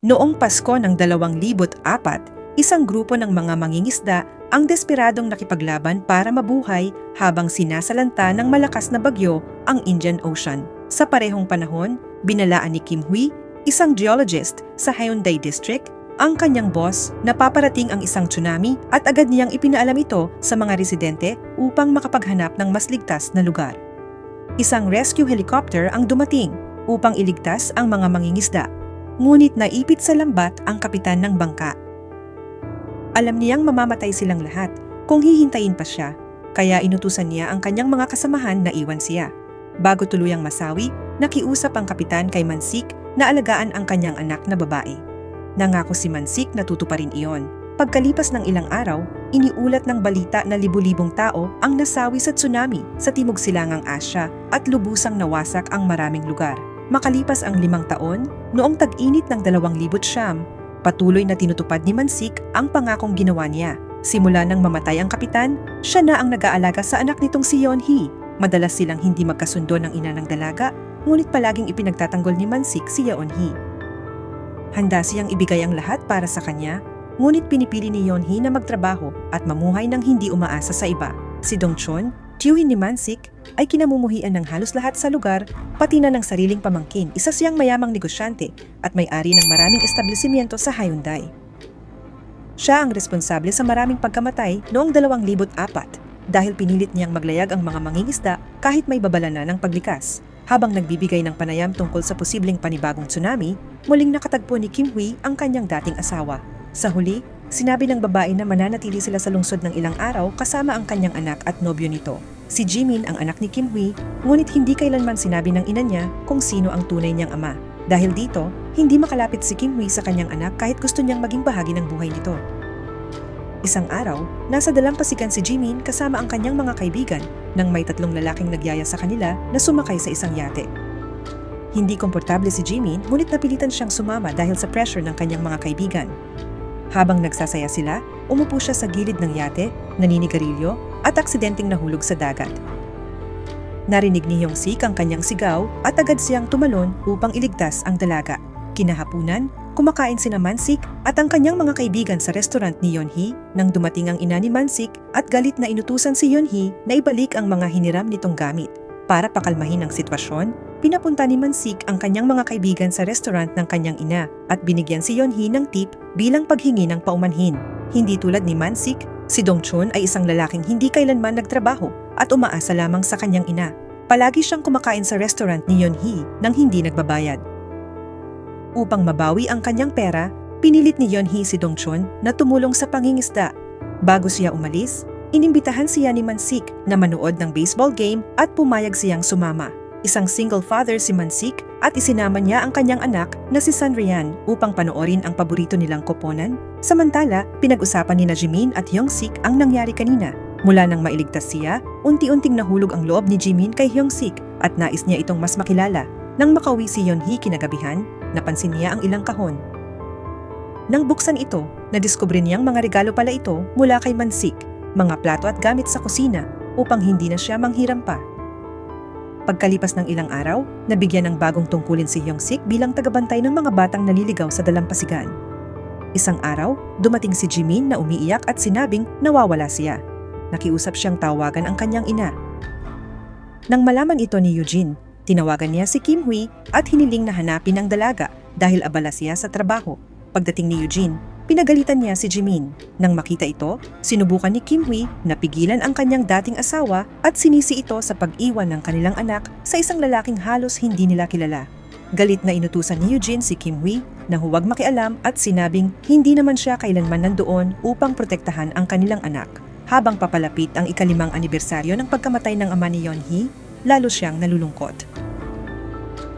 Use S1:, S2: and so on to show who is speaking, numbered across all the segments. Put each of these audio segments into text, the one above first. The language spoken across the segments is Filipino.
S1: Noong Pasko ng 2004, isang grupo ng mga mangingisda ang desperadong nakipaglaban para mabuhay habang sinasalanta ng malakas na bagyo ang Indian Ocean. Sa parehong panahon, binalaan ni Kim Hui, isang geologist sa Hyundai District, ang kanyang boss na paparating ang isang tsunami at agad niyang ipinaalam ito sa mga residente upang makapaghanap ng mas ligtas na lugar. Isang rescue helicopter ang dumating upang iligtas ang mga mangingisda, ngunit naipit sa lambat ang kapitan ng bangka. Alam niyang mamamatay silang lahat kung hihintayin pa siya, kaya inutusan niya ang kanyang mga kasamahan na iwan siya. Bago tuluyang masawi, nakiusap ang kapitan kay Mansik na alagaan ang kanyang anak na babae. Nangako si Mansik na tutuparin iyon. Pagkalipas ng ilang araw, iniulat ng balita na libu-libong tao ang nasawi sa tsunami sa Timog Silangang Asya at lubusang nawasak ang maraming lugar. Makalipas ang 5 taon, noong tag-init ng 2009, patuloy na tinutupad ni Mansik ang pangakong ginawa niya. Simula nang mamatay ang kapitan, siya na ang nag-aalaga sa anak nitong si Yeon-hee. Madalas silang hindi magkasundo ng ina ng dalaga, ngunit palaging ipinagtatanggol ni Mansik si Yeon-hee. Handa siyang ibigay ang lahat para sa kanya, ngunit pinipili ni Yeon-hee na magtrabaho at mamuhay ng hindi umaasa sa iba. Si Dong-chon, tiyuhin ni Mansik, ay kinamumuhian ng halos lahat sa lugar, pati na ng sariling pamangkin. Isa siyang mayamang negosyante at may-ari ng maraming establishmento sa Hyundai. Siya ang responsable sa maraming pagkamatay noong 2004 dahil pinilit niyang maglayag ang mga mangingisda kahit may babala na ng paglikas. Habang nagbibigay ng panayam tungkol sa posibleng panibagong tsunami, muling nakatagpo ni Kim Hui ang kanyang dating asawa. Sa huli, sinabi ng babae na mananatili sila sa lungsod ng ilang araw kasama ang kanyang anak at nobyo nito. Si Jimin ang anak ni Kim Hui, ngunit hindi kailanman sinabi ng ina niya kung sino ang tunay niyang ama. Dahil dito, hindi makalapit si Kim Hui sa kanyang anak kahit gusto niyang maging bahagi ng buhay nito. Isang araw, nasa dalampasigan si Jimin kasama ang kanyang mga kaibigan nang may 3 lalaking nagyaya sa kanila na sumakay sa isang yate. Hindi komportable si Jimin, ngunit napilitan siyang sumama dahil sa pressure ng kanyang mga kaibigan. Habang nagsasaya sila, umupo siya sa gilid ng yate, naninigarilyo, at aksidenteng nahulog sa dagat. Narinig ni Hyung-sik ang kanyang sigaw at agad siyang tumalon upang iligtas ang dalaga. Kinahapunan, kumakain sina Mansik at ang kanyang mga kaibigan sa restaurant ni Yeon-hee nang dumating ang ina ni Mansik at galit na inutusan si Yeon-hee na ibalik ang mga hiniram nitong gamit. Para pakalmahin ang sitwasyon, pinapunta ni Mansik ang kanyang mga kaibigan sa restaurant ng kanyang ina at binigyan si Yeon-hee ng tip bilang paghingi ng paumanhin. Hindi tulad ni Mansik, si Dong-chon ay isang lalaking hindi kailanman nagtrabaho at umaasa lamang sa kanyang ina. Palagi siyang kumakain sa restaurant ni Yeon-hee nang hindi nagbabayad. Upang mabawi ang kanyang pera, pinilit ni Yeon-hee si Dong-chon na tumulong sa pangingisda. Bago siya umalis, inimbitahan siya ni Mansik na manood ng baseball game at pumayag siyang sumama. Isang single father si Mansik at isinama niya ang kanyang anak na si Sunrian upang panoorin ang paborito nilang koponan. Samantala, pinag-usapan ni Jimin at Hyung-sik ang nangyari kanina. Mula nang mailigtas siya, unti-unting nahulog ang loob ni Jimin kay Hyung-sik at nais niya itong mas makilala. Nang makauwi si Yeon-hee kinagabihan, napansin niya ang ilang kahon. Nang buksan ito, nadiskubre niyang mga regalo pala ito mula kay Mansik, mga plato at gamit sa kusina upang hindi na siya manghiram pa. Pagkalipas ng ilang araw, nabigyan ng bagong tungkulin si Hyung-sik bilang tagabantay ng mga batang naliligaw sa dalampasigan. Isang araw, dumating si Jimin na umiiyak at sinabing nawawala siya. Nakiusap siyang tawagan ang kanyang ina. Nang malaman ito ni Eugene, tinawagan niya si Kim Hui at hiniling na hanapin ang dalaga dahil abala siya sa trabaho. Pagdating ni Eugene, pinagalitan niya si Jimin. Nang makita ito, sinubukan ni Kim Hui na pigilan ang kanyang dating asawa at sinisi ito sa pag-iwan ng kanilang anak sa isang lalaking halos hindi nila kilala. Galit na inutusan ni Eugene si Kim Hui na huwag makialam at sinabing hindi naman siya kailanman nandoon upang protektahan ang kanilang anak. Habang papalapit ang ika-5 anibersaryo ng pagkamatay ng ama ni Yeon-hee, lalo siyang nalulungkot.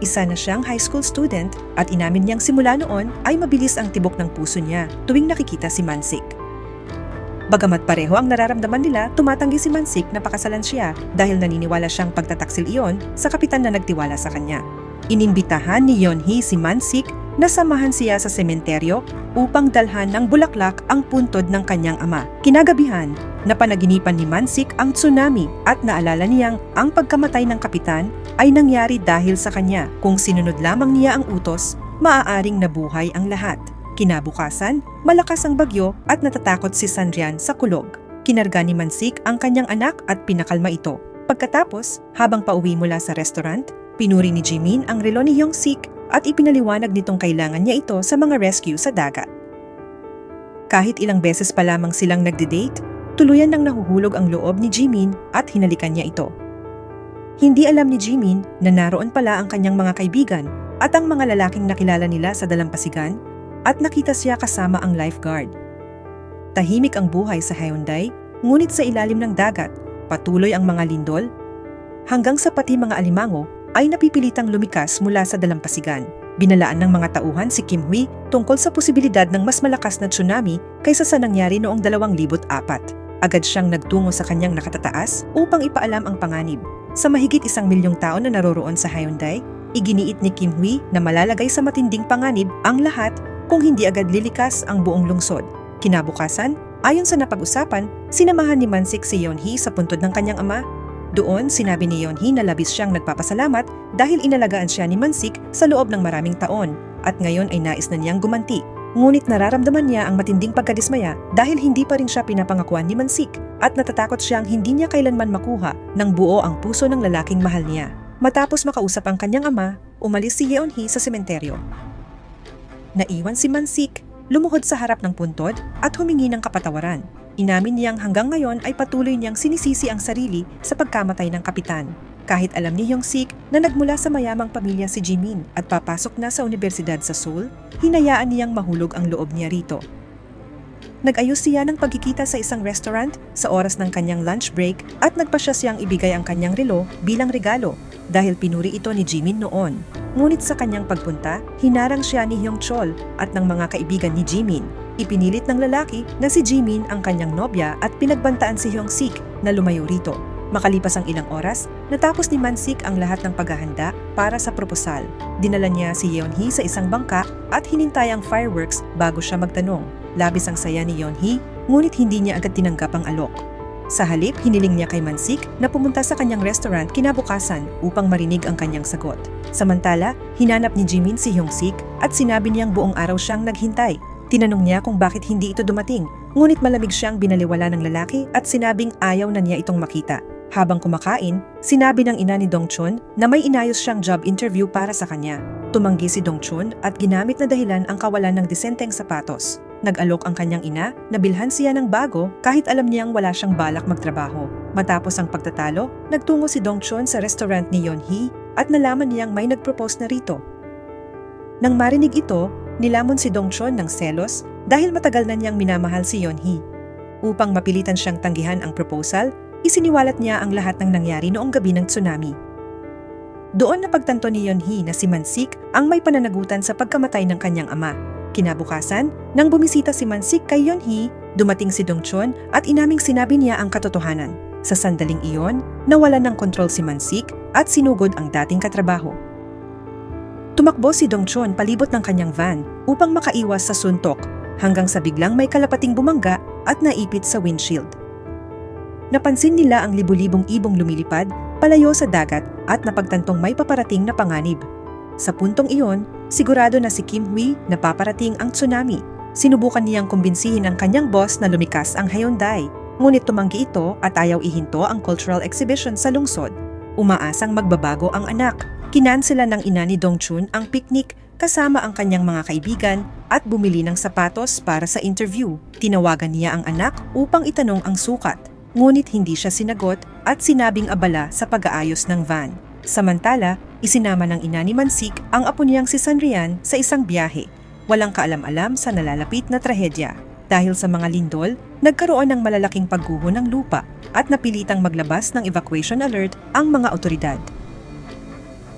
S1: Isa na siyang high school student at inamin niyang simula noon ay mabilis ang tibok ng puso niya tuwing nakikita si Mansik. Bagamat pareho ang nararamdaman nila, tumatanggi si Mansik na pakasalan siya dahil naniniwala siyang pagtataksil iyon sa kapitan na nagtiwala sa kanya. Inimbitahan ni Yeon-hee si Mansik na samahan siya sa sementeryo upang dalhan ng bulaklak ang puntod ng kanyang ama. Kinagabihan, napanaginipan ni Mansik ang tsunami at naalala niyang ang pagkamatay ng kapitan ay nangyari dahil sa kanya. Kung sinunod lamang niya ang utos, maaaring nabuhay ang lahat. Kinabukasan, malakas ang bagyo at natatakot si Sanrian sa kulog. Kinarga ni Mansik ang kanyang anak at pinakalma ito. Pagkatapos, habang pauwi mula sa restaurant, pinuri ni Jimin ang relo ni Hyung-sik at ipinaliwanag nitong kailangan niya ito sa mga rescue sa dagat. Kahit ilang beses pa lamang silang nagde-date, tuluyan nang nahuhulog ang loob ni Jimin at hinalikan niya ito. Hindi alam ni Jimin na naroon pala ang kanyang mga kaibigan at ang mga lalaking nakilala nila sa dalampasigan at nakita siya kasama ang lifeguard. Tahimik ang buhay sa Hyundai, ngunit sa ilalim ng dagat, patuloy ang mga lindol, hanggang sa pati mga alimango ay napipilitang lumikas mula sa dalampasigan. Binalaan ng mga tauhan si Kim Hui tungkol sa posibilidad ng mas malakas na tsunami kaysa sa nangyari noong 2004. Agad siyang nagtungo sa kanyang nakatataas upang ipaalam ang panganib. Sa mahigit 1 milyong tao na naroroon sa Hyundai, iginiit ni Kim Hui na malalagay sa matinding panganib ang lahat kung hindi agad lilikas ang buong lungsod. Kinabukasan, ayon sa napag-usapan, sinamahan ni Mansik si Yeonhee sa puntod ng kanyang ama. Doon, sinabi ni Yeonhee na labis siyang nagpapasalamat dahil inalagaan siya ni Mansik sa loob ng maraming taon at ngayon ay nais na niyang gumanti. Ngunit nararamdaman niya ang matinding pagkadismaya dahil hindi pa rin siya pinapangakuan ni Mansik at natatakot siyang hindi niya kailanman makuha ng buo ang puso ng lalaking mahal niya. Matapos makausap ang kanyang ama, umalis si Yeonhee sa sementeryo. Naiwan si Mansik, lumuhod sa harap ng puntod at humingi ng kapatawaran. Inamin niyang hanggang ngayon ay patuloy niyang sinisisi ang sarili sa pagkamatay ng kapitan. Kahit alam ni Hyung-sik na nagmula sa mayamang pamilya si Jimin at papasok na sa universidad sa Seoul, hinayaan niyang mahulog ang loob niya rito. Nag-ayos siya ng pagkikita sa isang restaurant sa oras ng kanyang lunch break at nagpasya siyang ibigay ang kanyang relo bilang regalo dahil pinuri ito ni Jimin noon. Ngunit sa kanyang pagpunta, hinarang siya ni Hyung-chol at ng mga kaibigan ni Jimin. Ipinilit ng lalaki na si Jimin ang kanyang nobya at pinagbantaan si Hyung-sik na lumayo rito. Makalipas ang ilang oras, natapos ni Mansik ang lahat ng paghahanda para sa proposal. Dinala niya si Yeonhee sa isang bangka at hinintay ang fireworks bago siya magtanong. Labis ang saya ni Yeonhee, ngunit hindi niya agad tinanggap ang alok. Sa halip, hiniling niya kay Mansik na pumunta sa kanyang restaurant kinabukasan upang marinig ang kanyang sagot. Samantala, hinanap ni Jimin si Hyung-sik at sinabi niyang buong araw siyang naghintay. Tinanong niya kung bakit hindi ito dumating, ngunit malamig siyang binaliwala ng lalaki at sinabing ayaw na niya itong makita. Habang kumakain, sinabi ng ina ni Dongchun na may inayos siyang job interview para sa kanya. Tumanggi si Dongchun at ginamit na dahilan ang kawalan ng disenteng sapatos. Nag-alok ang kanyang ina na bilhan siya ng bago kahit alam niyang wala siyang balak magtrabaho. Matapos ang pagtatalo, nagtungo si Dongchun sa restaurant ni Yeonhee at nalaman niyang may nag-propose na rito. Nang marinig ito, nilamon si Dongchun ng selos dahil matagal na niyang minamahal si Yeonhee. Upang mapilitan siyang tanggihan ang proposal, isiniwalat niya ang lahat ng nangyari noong gabi ng tsunami. Doon napagtanto ni Yeonhee na si Mansik ang may pananagutan sa pagkamatay ng kanyang ama. Kinabukasan, nang bumisita si Mansik kay Yeonhee, dumating si Dongchun at inaming sinabi niya ang katotohanan. Sa sandaling iyon, nawalan ng kontrol si Mansik at sinugod ang dating katrabaho. Tumakbo si Dongchun palibot ng kanyang van upang makaiwas sa suntok hanggang sa biglang may kalapating bumangga at naipit sa windshield. Napansin nila ang libu-libong ibong lumilipad palayo sa dagat at napagtantong may paparating na panganib. Sa puntong iyon, sigurado na si Kim Hui na paparating ang tsunami. Sinubukan niyang kumbinsihin ang kanyang boss na lumikas ang Hyundai, ngunit tumanggi ito at ayaw ihinto ang cultural exhibition sa lungsod. Umaasang magbabago ang anak. Kinansela ng ina ni Dongchun ang picnic kasama ang kanyang mga kaibigan at bumili ng sapatos para sa interview. Tinawagan niya ang anak upang itanong ang sukat, ngunit hindi siya sinagot at sinabing abala sa pag-aayos ng van. Samantala, isinama ng ina ni Mansik ang apo niyang si Sanrian sa isang biyahe. Walang kaalam-alam sa nalalapit na trahedya. Dahil sa mga lindol, nagkaroon ng malalaking pagguho ng lupa at napilitang maglabas ng evacuation alert ang mga otoridad.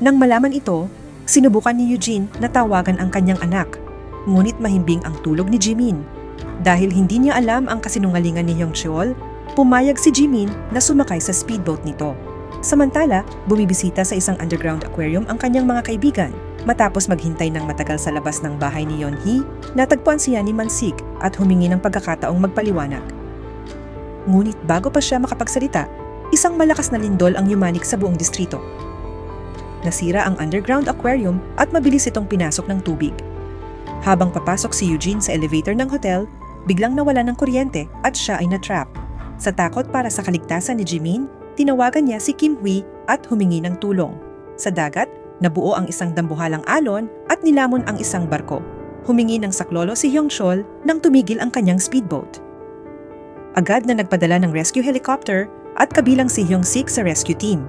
S1: Nang malaman ito, sinubukan ni Eugene na tawagan ang kanyang anak, ngunit mahimbing ang tulog ni Jimin. Dahil hindi niya alam ang kasinungalingan ni Hyung-cheol, pumayag si Jimin na sumakay sa speedboat nito. Samantala, bumibisita sa isang underground aquarium ang kanyang mga kaibigan. Matapos maghintay ng matagal sa labas ng bahay ni Yeonhee, natagpuan siya ni Mansik at humingi ng pagkakataong magpaliwanag. Ngunit bago pa siya makapagsalita, isang malakas na lindol ang yumanik sa buong distrito. nasira ang underground aquarium at mabilis itong pinasok ng tubig. Habang papasok si Eugene sa elevator ng hotel, biglang nawala ng kuryente at siya ay na-trap. Sa takot para sa kaligtasan ni Jimin, tinawagan niya si Kim Hui at humingi ng tulong. Sa dagat, nabuo ang isang dambuhalang alon at nilamon ang isang barko. Humingi ng saklolo si Hyung Chol nang tumigil ang kanyang speedboat. Agad na nagpadala ng rescue helicopter at kabilang si Hyung Sik sa rescue team.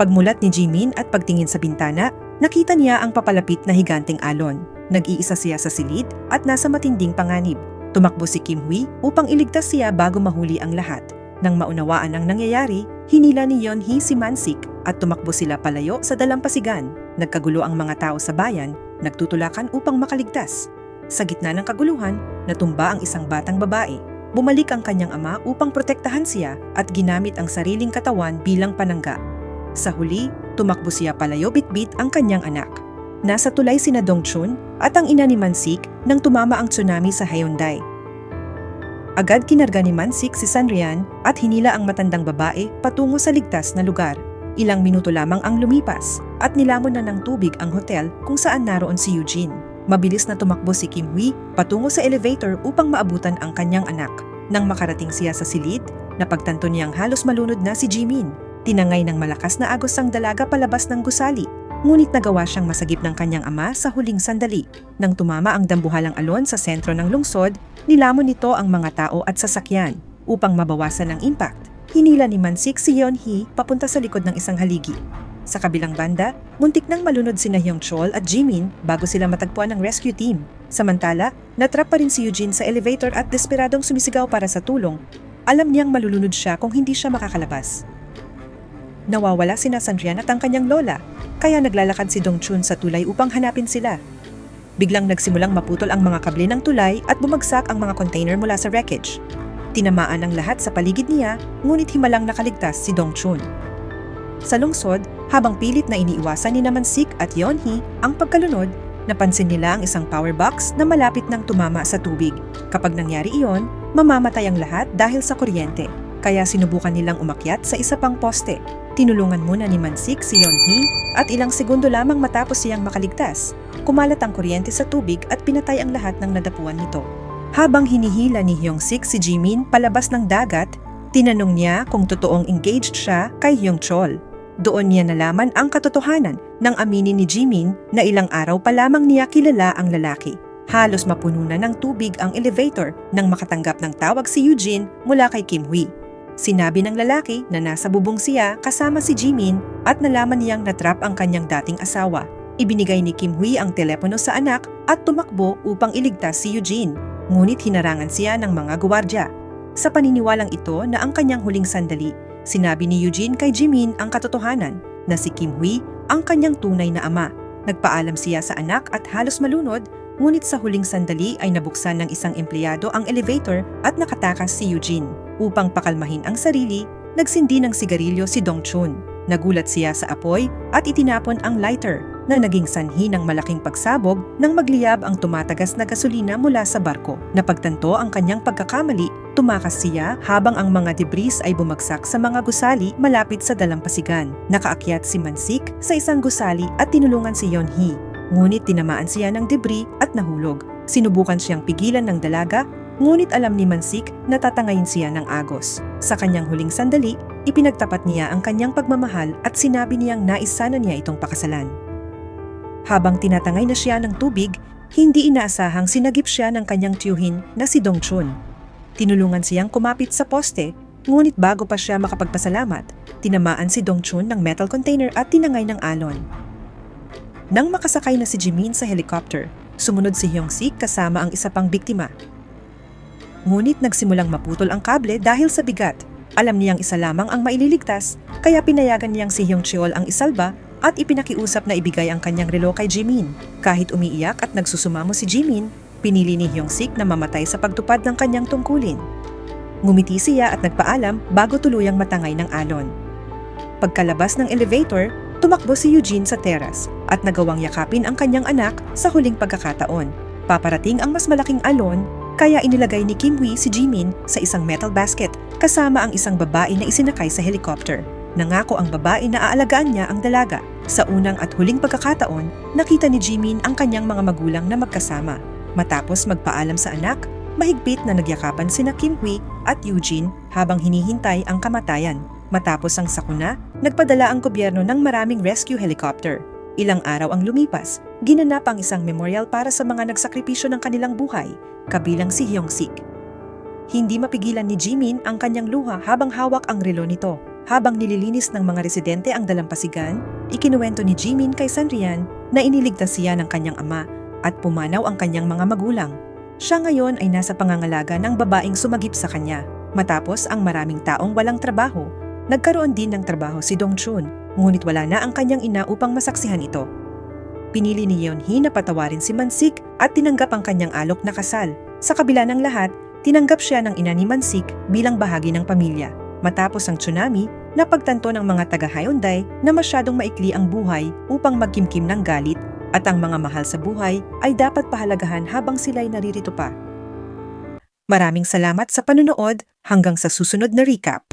S1: Pagmulat ni Jimin at pagtingin sa bintana, nakita niya ang papalapit na higanteng alon. Nag-iisa siya sa silid at nasa matinding panganib. Tumakbo si Kim Hui upang iligtas siya bago mahuli ang lahat. Nang maunawaan ang nangyayari, hinila ni Yeon-hee si Man-sik at tumakbo sila palayo sa dalampasigan. Nagkagulo ang mga tao sa bayan, nagtutulakan upang makaligtas. Sa gitna ng kaguluhan, natumba ang isang batang babae. Bumalik ang kanyang ama upang protektahan siya at ginamit ang sariling katawan bilang panangga. Sa huli, tumakbo siya palayo bitbit ang kanyang anak. Nasa tulay sina Dongchun at ang ina ni Man-sik nang tumama ang tsunami sa Hyundai. Agad kinarga ni Man-sik si Sanrian at hinila ang matandang babae patungo sa ligtas na lugar. Ilang minuto lamang ang lumipas at nilamon na ng tubig ang hotel kung saan naroon si Eugene. Mabilis na tumakbo si Kim Hui patungo sa elevator upang maabutan ang kanyang anak. Nang makarating siya sa silid, napagtanto niyang halos malunod na si Jimin. Tinangay ng malakas na agos ang dalaga palabas ng gusali. Ngunit nagawa siyang masagip ng kanyang ama sa huling sandali. Nang tumama ang dambuhalang alon sa sentro ng lungsod, nilamon nito ang mga tao at sasakyan. Upang mabawasan ang impact, hinila ni Man-sik si Yeon-hee papunta sa likod ng isang haligi. Sa kabilang banda, muntik nang malunod sina Hyung Chol at Jimin bago sila matagpuan ng rescue team. Samantala, natrap pa rin si Eugene sa elevator at desperadong sumisigaw para sa tulong. Alam niyang malulunod siya kung hindi siya makakalabas. Nawawala sina Sanrian at ang kanyang lola, kaya naglalakad si Dongchun sa tulay upang hanapin sila. Biglang nagsimulang maputol ang mga kable ng tulay at bumagsak ang mga container mula sa wreckage. Tinamaan ang lahat sa paligid niya, ngunit himalang nakaligtas si Dongchun. Sa lungsod, habang pilit na iniiwasan ni Man-sik at Yeon-hee ang pagkalunod, napansin nila ang isang power box na malapit nang tumama sa tubig. Kapag nangyari iyon, mamamatay ang lahat dahil sa kuryente. Kaya sinubukan nilang umakyat sa isa pang poste. Tinulungan muna ni Man-sik si Yeon-hee at ilang segundo lamang matapos siyang makaligtas, kumalat ang kuryente sa tubig at pinatay ang lahat ng nadapuan nito. Habang hinihila ni Hyung-sik si Jimin palabas ng dagat, tinanong niya kung totoong engaged siya kay Hyung Chol. Doon niya nalaman ang katotohanan nang aminin ni Jimin na ilang araw pa lamang niya kilala ang lalaki. Halos mapuno na ng tubig ang elevator nang makatanggap ng tawag si Eugene mula kay Kim Hui. Sinabi ng lalaki na nasa bubong siya kasama si Jimin at nalaman niyang natrap ang kanyang dating asawa. Ibinigay ni Kim Hui ang telepono sa anak at tumakbo upang iligtas si Eugene, ngunit hinarangan siya ng mga gwardiya. Sa paniniwalang ito na ang kanyang huling sandali, sinabi ni Eugene kay Jimin ang katotohanan na si Kim Hui ang kanyang tunay na ama. Nagpaalam siya sa anak at halos malunod, ngunit sa huling sandali ay nabuksan ng isang empleyado ang elevator at nakatakas si Eugene. Upang pakalmahin ang sarili, nagsindi ng sigarilyo si Dongchun. Nagulat siya sa apoy at itinapon ang lighter na naging sanhi ng malaking pagsabog nang magliyab ang tumatagas na gasolina mula sa barko. Napagtanto ang kanyang pagkakamali, tumakas siya habang ang mga debris ay bumagsak sa mga gusali malapit sa dalampasigan. Nakaakyat si Man-sik sa isang gusali at tinulungan si Yeon-hee. Ngunit tinamaan siya ng debris at nahulog. Sinubukan siyang pigilan ng dalaga, ngunit alam ni Man-sik na tatangayin siya ng agos. Sa kanyang huling sandali, ipinagtapat niya ang kanyang pagmamahal at sinabi niyang nais sana niya itong pakasalan. Habang tinatangay na siya ng tubig, hindi inaasahang sinagip siya ng kanyang tiyuhin na si Dongchun. Tinulungan siyang kumapit sa poste, ngunit bago pa siya makapagpasalamat, tinamaan si Dongchun ng metal container at tinangay ng alon. Nang makasakay na si Jimin sa helicopter, sumunod si Hyung-sik kasama ang isa pang biktima. Ngunit nagsimulang maputol ang kable dahil sa bigat. Alam niyang isa lamang ang maililigtas, kaya pinayagan niyang si Hyung Cheol ang isalba at ipinakiusap na ibigay ang kanyang relo kay Jimin. Kahit umiiyak at nagsusumamo si Jimin, pinili ni Hyung-sik na mamatay sa pagtupad ng kanyang tungkulin. Ngumiti siya at nagpaalam bago tuluyang matangay ng alon. Pagkalabas ng elevator, tumakbo si Eugene sa teras at nagawang yakapin ang kanyang anak sa huling pagkakataon. Paparating ang mas malaking alon, kaya inilagay ni Kim Hui si Jimin sa isang metal basket kasama ang isang babae na isinakay sa helicopter. Nangako ang babae na aalagaan niya ang dalaga. Sa unang at huling pagkakataon, nakita ni Jimin ang kanyang mga magulang na magkasama. Matapos magpaalam sa anak, mahigpit na nagyakapan sina Kim Hui at Eugene habang hinihintay ang kamatayan. Matapos ang sakuna, nagpadala ang gobyerno ng maraming rescue helicopter. Ilang araw ang lumipas, ginanap ang isang memorial para sa mga nagsakripisyo ng kanilang buhay, kabilang si Hyung-sik. Hindi mapigilan ni Jimin ang kanyang luha habang hawak ang relo nito. Habang nililinis ng mga residente ang dalampasigan, ikinuwento ni Jimin kay Sanrian na iniligtas siya ng kanyang ama at pumanaw ang kanyang mga magulang. Siya ngayon ay nasa pangangalaga ng babaeng sumagip sa kanya. Matapos ang maraming taong walang trabaho, nagkaroon din ng trabaho si Dongchun, ngunit wala na ang kanyang ina upang masaksihan ito. Pinili ni Yeonhee na patawarin si Mansik at tinanggap ang kanyang alok na kasal. Sa kabila ng lahat, tinanggap siya ng ina ni Mansik bilang bahagi ng pamilya. Matapos ang tsunami, napagtanto ng mga taga Hyundai na masyadong maikli ang buhay upang magkimkim ng galit at ang mga mahal sa buhay ay dapat pahalagahan habang sila'y naririto pa. Maraming salamat sa panunood, hanggang sa susunod na recap.